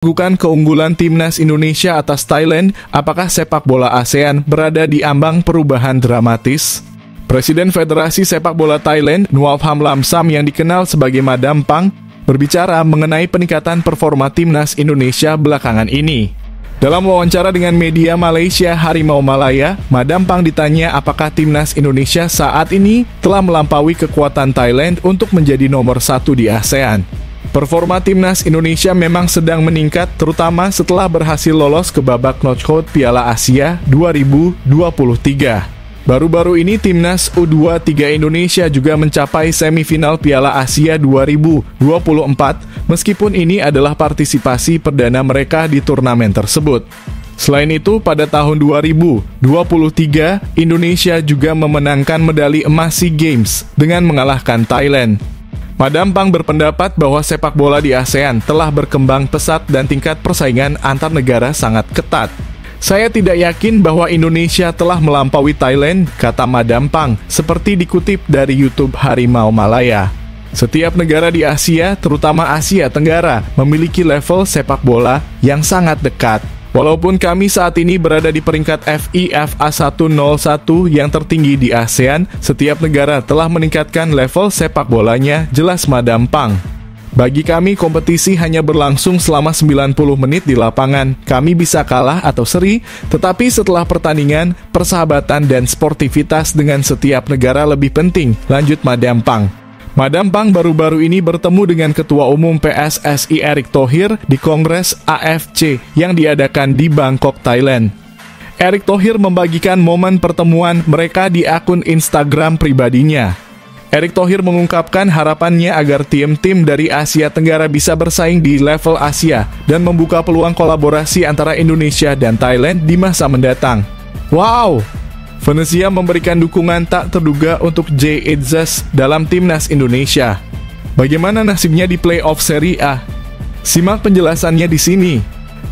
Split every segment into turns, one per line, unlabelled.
Meragukan keunggulan timnas Indonesia atas Thailand, apakah sepak bola ASEAN berada di ambang perubahan dramatis? Presiden Federasi Sepak Bola Thailand, Nuaphan Lamsam yang dikenal sebagai Madam Pang, berbicara mengenai peningkatan performa timnas Indonesia belakangan ini. Dalam wawancara dengan media Malaysia Harimau Malaya, Madam Pang ditanya apakah timnas Indonesia saat ini telah melampaui kekuatan Thailand untuk menjadi nomor 1 di ASEAN. Performa timnas Indonesia memang sedang meningkat, terutama setelah berhasil lolos ke babak knockout Piala Asia 2023. Baru-baru ini timnas U23 Indonesia juga mencapai semifinal Piala Asia 2024, meskipun ini adalah partisipasi perdana mereka di turnamen tersebut. Selain itu, pada tahun 2023, Indonesia juga memenangkan medali emas SEA Games dengan mengalahkan Thailand. Madam Pang berpendapat bahwa sepak bola di ASEAN telah berkembang pesat dan tingkat persaingan antar negara sangat ketat. Saya tidak yakin bahwa Indonesia telah melampaui Thailand, kata Madam Pang, seperti dikutip dari YouTube Harimau Malaya. Setiap negara di Asia, terutama Asia Tenggara, memiliki level sepak bola yang sangat dekat. Walaupun kami saat ini berada di peringkat FIFA 101 yang tertinggi di ASEAN, setiap negara telah meningkatkan level sepak bolanya, jelas Madam Pang. Bagi kami, kompetisi hanya berlangsung selama 90 menit di lapangan. Kami bisa kalah atau seri, tetapi setelah pertandingan, persahabatan dan sportivitas dengan setiap negara lebih penting, lanjut Madam Pang. Madam Pang baru-baru ini bertemu dengan Ketua Umum PSSI Erick Thohir di Kongres AFC yang diadakan di Bangkok, Thailand. Erick Thohir membagikan momen pertemuan mereka di akun Instagram pribadinya. Erick Thohir mengungkapkan harapannya agar tim-tim dari Asia Tenggara bisa bersaing di level Asia dan membuka peluang kolaborasi antara Indonesia dan Thailand di masa mendatang. Wow! Venezia memberikan dukungan tak terduga untuk Jay Itzes dalam timnas Indonesia. Bagaimana nasibnya di playoff Serie A? Simak penjelasannya di sini.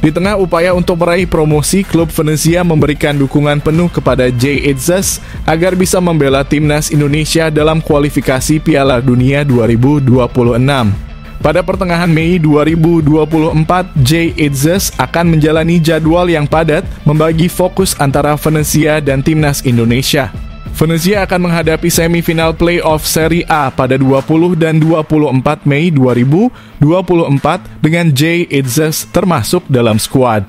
Di tengah upaya untuk meraih promosi, klub Venezia memberikan dukungan penuh kepada Jay Itzes agar bisa membela timnas Indonesia dalam kualifikasi Piala Dunia 2026. Pada pertengahan Mei 2024, Jay Itzes akan menjalani jadwal yang padat, membagi fokus antara Venezia dan timnas Indonesia. Venezia akan menghadapi semifinal playoff Serie A pada 20 dan 24 Mei 2024 dengan Jay Itzes termasuk dalam skuad.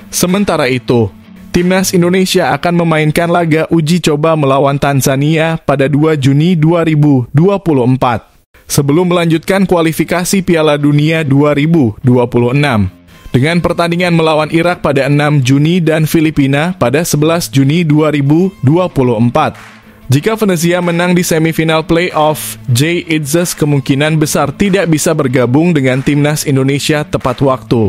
Sementara itu, timnas Indonesia akan memainkan laga uji coba melawan Tanzania pada 2 Juni 2024. Sebelum melanjutkan kualifikasi Piala Dunia 2026. Dengan pertandingan melawan Irak pada 6 Juni dan Filipina pada 11 Juni 2024. Jika Venezia menang di semifinal playoff, Jay Itzes kemungkinan besar tidak bisa bergabung dengan timnas Indonesia tepat waktu.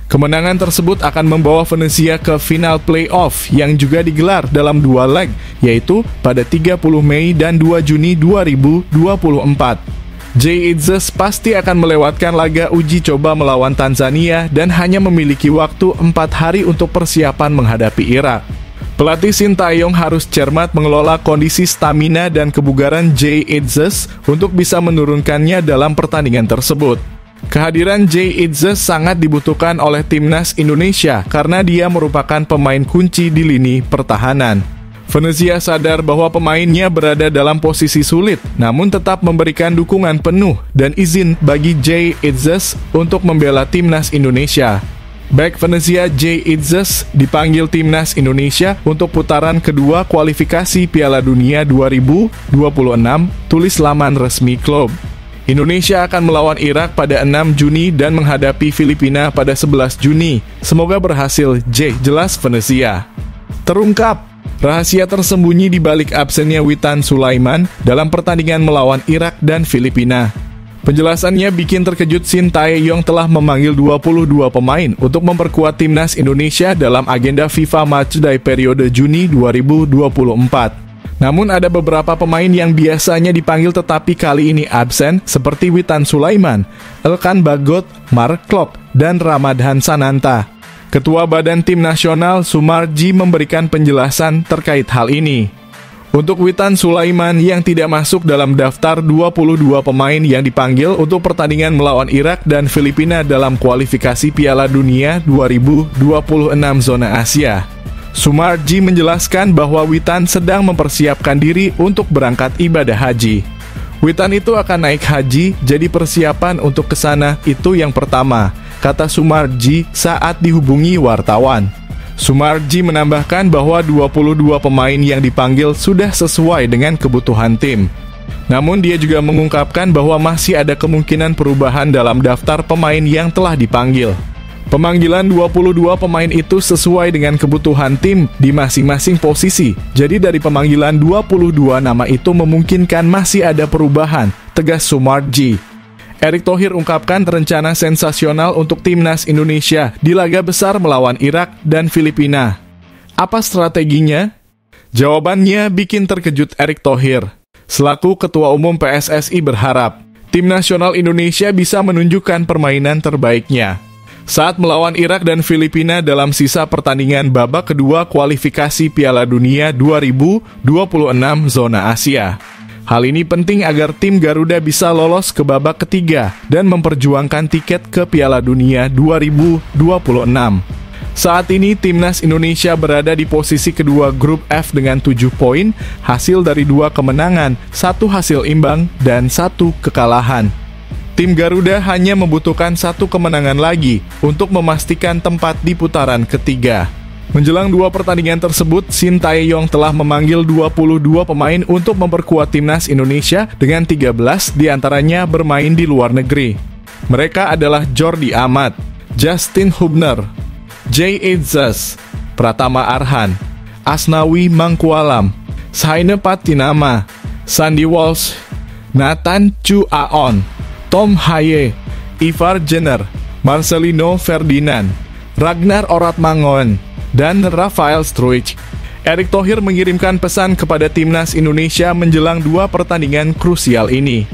Kemenangan tersebut akan membawa Venezia ke final playoff yang juga digelar dalam 2 leg, yaitu pada 30 Mei dan 2 Juni 2024. Jay Itzes pasti akan melewatkan laga uji coba melawan Tanzania dan hanya memiliki waktu 4 hari untuk persiapan menghadapi Irak. Pelatih Sintayong harus cermat mengelola kondisi stamina dan kebugaran Jay Itzes untuk bisa menurunkannya dalam pertandingan tersebut. Kehadiran Jay Itzes sangat dibutuhkan oleh timnas Indonesia karena dia merupakan pemain kunci di lini pertahanan. Venezia sadar bahwa pemainnya berada dalam posisi sulit, namun tetap memberikan dukungan penuh dan izin bagi Jay Itzes untuk membela timnas Indonesia. Bek Venezia Jay Itzes dipanggil timnas Indonesia untuk putaran kedua kualifikasi Piala Dunia 2026, tulis laman resmi klub. Indonesia akan melawan Irak pada 6 Juni dan menghadapi Filipina pada 11 Juni. Semoga berhasil, Jay, jelas Venezia. Terungkap rahasia tersembunyi di balik absennya Witan Sulaiman dalam pertandingan melawan Irak dan Filipina. Penjelasannya bikin terkejut. Sintayong telah memanggil 22 pemain untuk memperkuat timnas Indonesia dalam agenda FIFA Matchday periode Juni 2024. Namun ada beberapa pemain yang biasanya dipanggil tetapi kali ini absen seperti Witan Sulaiman, Elkan Bagot, Mark Klok, dan Ramadhan Sananta. Ketua Badan Tim Nasional Sumarji memberikan penjelasan terkait hal ini. Untuk Witan Sulaiman yang tidak masuk dalam daftar 22 pemain yang dipanggil untuk pertandingan melawan Irak dan Filipina dalam kualifikasi Piala Dunia 2026 zona Asia. Sumarji menjelaskan bahwa Witan sedang mempersiapkan diri untuk berangkat ibadah haji. Witan itu akan naik haji, jadi persiapan untuk ke sana itu yang pertama, kata Sumarji saat dihubungi wartawan. Sumarji menambahkan bahwa 22 pemain yang dipanggil sudah sesuai dengan kebutuhan tim. Namun dia juga mengungkapkan bahwa masih ada kemungkinan perubahan dalam daftar pemain yang telah dipanggil. Pemanggilan 22 pemain itu sesuai dengan kebutuhan tim di masing-masing posisi. Jadi dari pemanggilan 22 nama itu memungkinkan masih ada perubahan, tegas Sumarji. Erick Thohir ungkapkan rencana sensasional untuk timnas Indonesia di laga besar melawan Irak dan Filipina. Apa strateginya? Jawabannya bikin terkejut Erick Thohir. Selaku Ketua Umum PSSI berharap tim nasional Indonesia bisa menunjukkan permainan terbaiknya saat melawan Irak dan Filipina dalam sisa pertandingan babak kedua kualifikasi Piala Dunia 2026 zona Asia. Hal ini penting agar tim Garuda bisa lolos ke babak ketiga dan memperjuangkan tiket ke Piala Dunia 2026. Saat ini timnas Indonesia berada di posisi kedua grup F dengan 7 poin, hasil dari 2 kemenangan, 1 hasil imbang, dan 1 kekalahan. Tim Garuda hanya membutuhkan 1 kemenangan lagi untuk memastikan tempat di putaran ketiga. Menjelang 2 pertandingan tersebut, Shin Tae-yong telah memanggil 22 pemain untuk memperkuat timnas Indonesia dengan 13 diantaranya bermain di luar negeri. Mereka adalah Jordi Amat, Justin Hubner, Jay Itzas, Pratama Arhan, Asnawi Mangkualam, Saine Patinama, Sandy Walsh, Nathan Chu Aon, Tom Haye, Ivar Jenner, Marcelino Ferdinand, Ragnar Oratmangoen, dan Rafael Struijk. Erick Thohir mengirimkan pesan kepada timnas Indonesia menjelang 2 pertandingan krusial ini.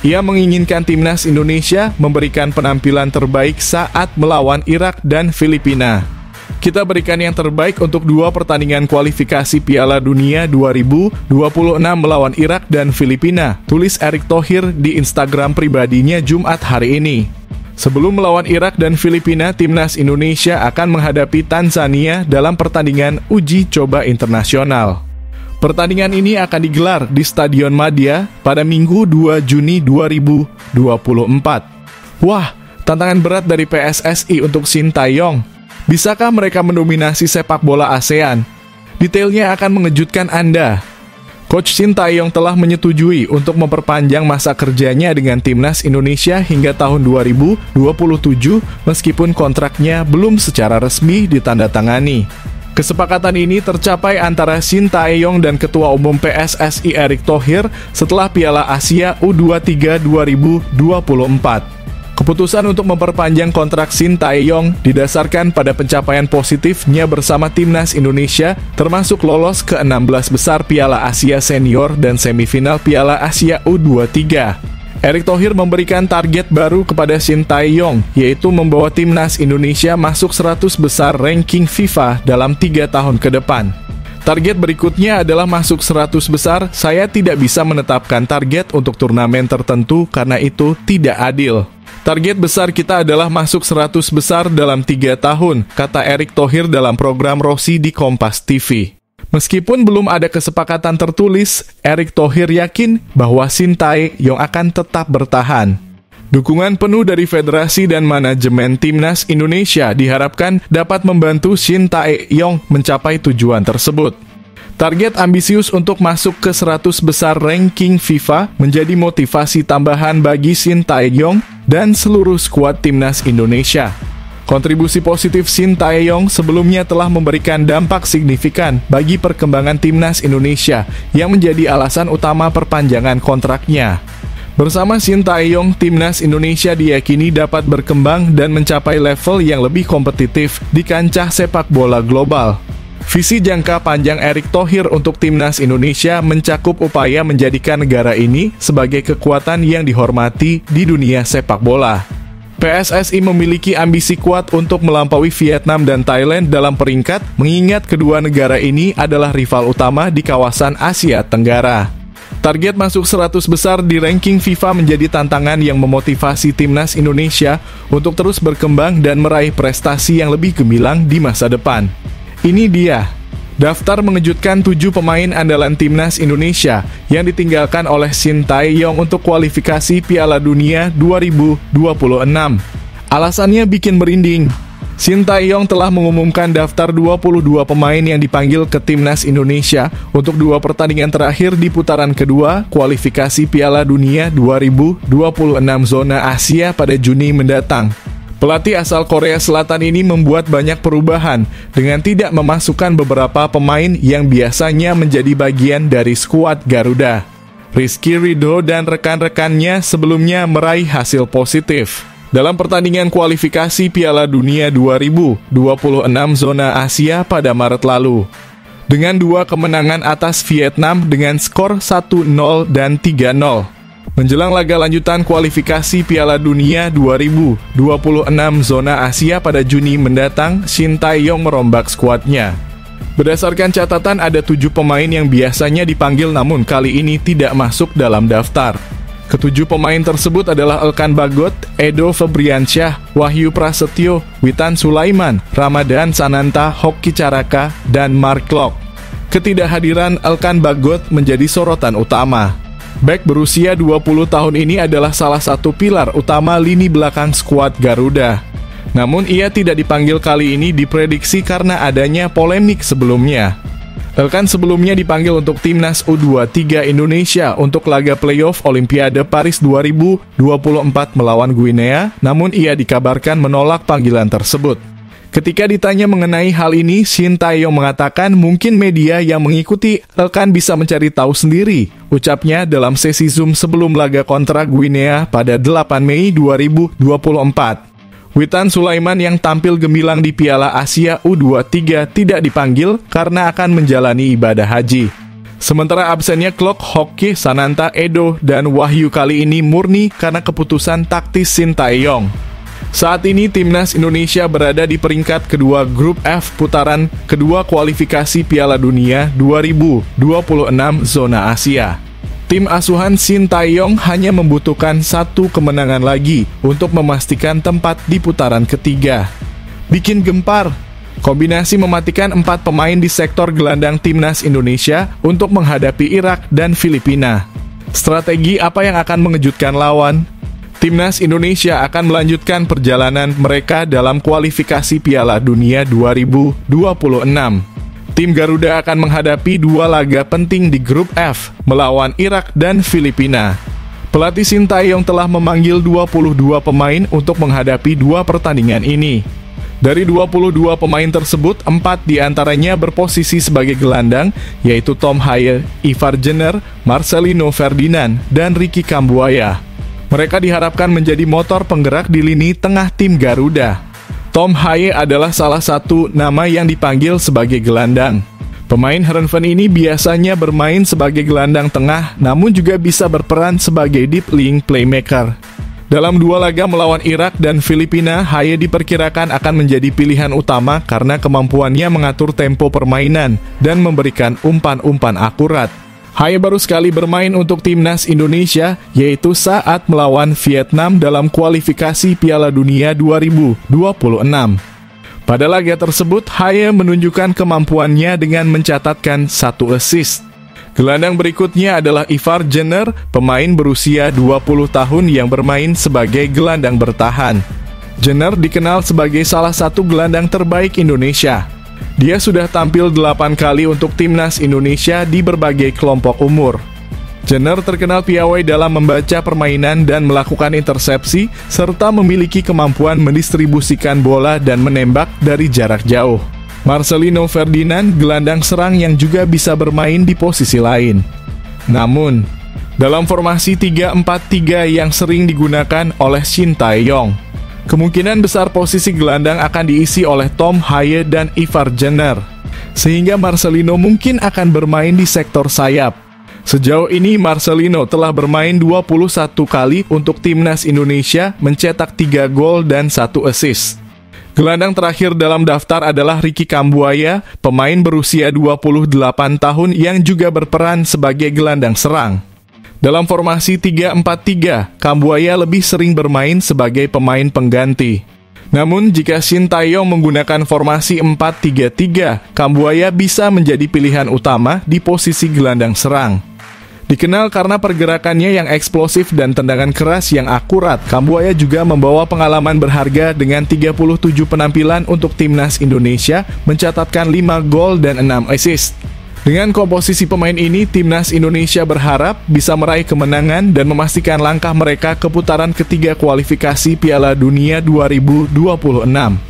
Ia menginginkan timnas Indonesia memberikan penampilan terbaik saat melawan Irak dan Filipina. Kita berikan yang terbaik untuk 2 pertandingan kualifikasi Piala Dunia 2026 melawan Irak dan Filipina, tulis Erick Thohir di Instagram pribadinya Jumat hari ini. Sebelum melawan Irak dan Filipina, timnas Indonesia akan menghadapi Tanzania dalam pertandingan uji coba internasional. Pertandingan ini akan digelar di Stadion Madia pada Minggu 2 Juni 2024. Wah, tantangan berat dari PSSI untuk Shin Tae-yong. Bisakah mereka mendominasi sepak bola ASEAN? Detailnya akan mengejutkan Anda. Coach Shin Tae-yong telah menyetujui untuk memperpanjang masa kerjanya dengan timnas Indonesia hingga tahun 2027 meskipun kontraknya belum secara resmi ditandatangani. Kesepakatan ini tercapai antara Shin Tae-yong dan Ketua Umum PSSI Erick Thohir setelah Piala Asia U23 2024. Keputusan untuk memperpanjang kontrak Shin Tae-yong didasarkan pada pencapaian positifnya bersama timnas Indonesia, termasuk lolos ke 16 besar Piala Asia Senior dan semifinal Piala Asia U23. Erick Thohir memberikan target baru kepada Shin Tae-yong, yaitu membawa timnas Indonesia masuk 100 besar ranking FIFA dalam 3 tahun ke depan. Target berikutnya adalah masuk 100 besar. Saya tidak bisa menetapkan target untuk turnamen tertentu karena itu tidak adil. Target besar kita adalah masuk 100 besar dalam 3 tahun, kata Erick Thohir dalam program Rossi di Kompas TV. Meskipun belum ada kesepakatan tertulis, Erick Thohir yakin bahwa Shin Tae-yong akan tetap bertahan. Dukungan penuh dari federasi dan manajemen timnas Indonesia diharapkan dapat membantu Shin Tae-yong mencapai tujuan tersebut. Target ambisius untuk masuk ke 100 besar ranking FIFA menjadi motivasi tambahan bagi Shin Tae-yong dan seluruh skuad timnas Indonesia. Kontribusi positif Shin Tae-yong sebelumnya telah memberikan dampak signifikan bagi perkembangan timnas Indonesia yang menjadi alasan utama perpanjangan kontraknya. Bersama Shin Tae-yong, timnas Indonesia diyakini dapat berkembang dan mencapai level yang lebih kompetitif di kancah sepak bola global. Visi jangka panjang Erick Thohir untuk timnas Indonesia mencakup upaya menjadikan negara ini sebagai kekuatan yang dihormati di dunia sepak bola. PSSI memiliki ambisi kuat untuk melampaui Vietnam dan Thailand dalam peringkat, mengingat kedua negara ini adalah rival utama di kawasan Asia Tenggara. Target masuk 100 besar di ranking FIFA menjadi tantangan yang memotivasi timnas Indonesia untuk terus berkembang dan meraih prestasi yang lebih gemilang di masa depan. Ini dia daftar mengejutkan 7 pemain andalan timnas Indonesia yang ditinggalkan oleh Shin Tae-yong untuk kualifikasi Piala Dunia 2026. Alasannya bikin merinding. Shin Tae-yong telah mengumumkan daftar 22 pemain yang dipanggil ke timnas Indonesia untuk 2 pertandingan terakhir di putaran kedua kualifikasi Piala Dunia 2026 zona Asia pada Juni mendatang. Pelatih asal Korea Selatan ini membuat banyak perubahan dengan tidak memasukkan beberapa pemain yang biasanya menjadi bagian dari skuad Garuda. Rizky Ridho dan rekan-rekannya sebelumnya meraih hasil positif dalam pertandingan kualifikasi Piala Dunia 2026 zona Asia pada Maret lalu. Dengan 2 kemenangan atas Vietnam dengan skor 1-0 dan 3-0. Menjelang laga lanjutan kualifikasi Piala Dunia 2026 zona Asia pada Juni mendatang, Shin Tae-yong merombak skuadnya. Berdasarkan catatan, ada 7 pemain yang biasanya dipanggil namun kali ini tidak masuk dalam daftar. Ketujuh pemain tersebut adalah Elkan Bagot, Edo Febriansyah, Wahyu Prasetyo, Witan Sulaiman, Ramadan Sananta, Hoki Caraka, dan Mark Klok. Ketidakhadiran Elkan Bagot menjadi sorotan utama. Bek berusia 20 tahun ini adalah salah satu pilar utama lini belakang skuad Garuda. Namun ia tidak dipanggil kali ini diprediksi karena adanya polemik sebelumnya. Elkan sebelumnya dipanggil untuk timnas U23 Indonesia untuk laga playoff Olimpiade Paris 2024 melawan Guinea, namun ia dikabarkan menolak panggilan tersebut. Ketika ditanya mengenai hal ini, Shin Tae-yong mengatakan mungkin media yang mengikuti Elkan bisa mencari tahu sendiri, ucapnya dalam sesi Zoom sebelum laga kontra Guinea pada 8 Mei 2024. Witan Sulaiman yang tampil gemilang di Piala Asia U23 tidak dipanggil karena akan menjalani ibadah haji. Sementara absennya Klok, Hoki, Sananta, Edo, dan Wahyu kali ini murni karena keputusan taktis Shin Tae-yong. Saat ini timnas Indonesia berada di peringkat kedua grup F putaran kedua kualifikasi Piala Dunia 2026 zona Asia. Tim asuhan Shin Tae-yong hanya membutuhkan 1 kemenangan lagi untuk memastikan tempat di putaran ketiga. Bikin gempar, kombinasi mematikan 4 pemain di sektor gelandang timnas Indonesia untuk menghadapi Irak dan Filipina. Strategi apa yang akan mengejutkan lawan? Timnas Indonesia akan melanjutkan perjalanan mereka dalam kualifikasi Piala Dunia 2026. Tim Garuda akan menghadapi 2 laga penting di grup F, melawan Irak dan Filipina. Pelatih Shin Tae-yong telah memanggil 22 pemain untuk menghadapi 2 pertandingan ini. Dari 22 pemain tersebut, 4 diantaranya berposisi sebagai gelandang, yaitu Tom Haye, Ivar Jenner, Marcelino Ferdinand, dan Ricky Kambuaya. Mereka diharapkan menjadi motor penggerak di lini tengah tim Garuda. Tom Haye adalah salah satu nama yang dipanggil sebagai gelandang. Pemain Heerenveen ini biasanya bermain sebagai gelandang tengah, namun juga bisa berperan sebagai deep lying playmaker. Dalam 2 laga melawan Irak dan Filipina, Haye diperkirakan akan menjadi pilihan utama karena kemampuannya mengatur tempo permainan dan memberikan umpan-umpan akurat. Haye baru sekali bermain untuk timnas Indonesia, yaitu saat melawan Vietnam dalam kualifikasi Piala Dunia 2026. Pada laga tersebut, Haye menunjukkan kemampuannya dengan mencatatkan 1 assist. Gelandang berikutnya adalah Ivar Jenner, pemain berusia 20 tahun yang bermain sebagai gelandang bertahan. Jenner dikenal sebagai salah satu gelandang terbaik Indonesia. Dia sudah tampil 8 kali untuk timnas Indonesia di berbagai kelompok umur. Jenner terkenal piawai dalam membaca permainan dan melakukan intersepsi, serta memiliki kemampuan mendistribusikan bola dan menembak dari jarak jauh. Marcelino Ferdinand, gelandang serang yang juga bisa bermain di posisi lain. Namun, dalam formasi 3-4-3 yang sering digunakan oleh Shin Tae-yong, kemungkinan besar posisi gelandang akan diisi oleh Tom Haye dan Ivar Jenner, sehingga Marcelino mungkin akan bermain di sektor sayap. Sejauh ini Marcelino telah bermain 21 kali untuk timnas Indonesia, mencetak 3 gol dan 1 assist. Gelandang terakhir dalam daftar adalah Ricky Kambuaya, pemain berusia 28 tahun yang juga berperan sebagai gelandang serang. Dalam formasi 3-4-3, Kambuaya lebih sering bermain sebagai pemain pengganti. Namun, jika Shin Tae-yong menggunakan formasi 4-3-3, Kambuaya bisa menjadi pilihan utama di posisi gelandang serang. Dikenal karena pergerakannya yang eksplosif dan tendangan keras yang akurat, Kambuaya juga membawa pengalaman berharga dengan 37 penampilan untuk timnas Indonesia, mencatatkan 5 gol dan 6 assist. Dengan komposisi pemain ini, timnas Indonesia berharap bisa meraih kemenangan dan memastikan langkah mereka ke putaran ketiga kualifikasi Piala Dunia 2026.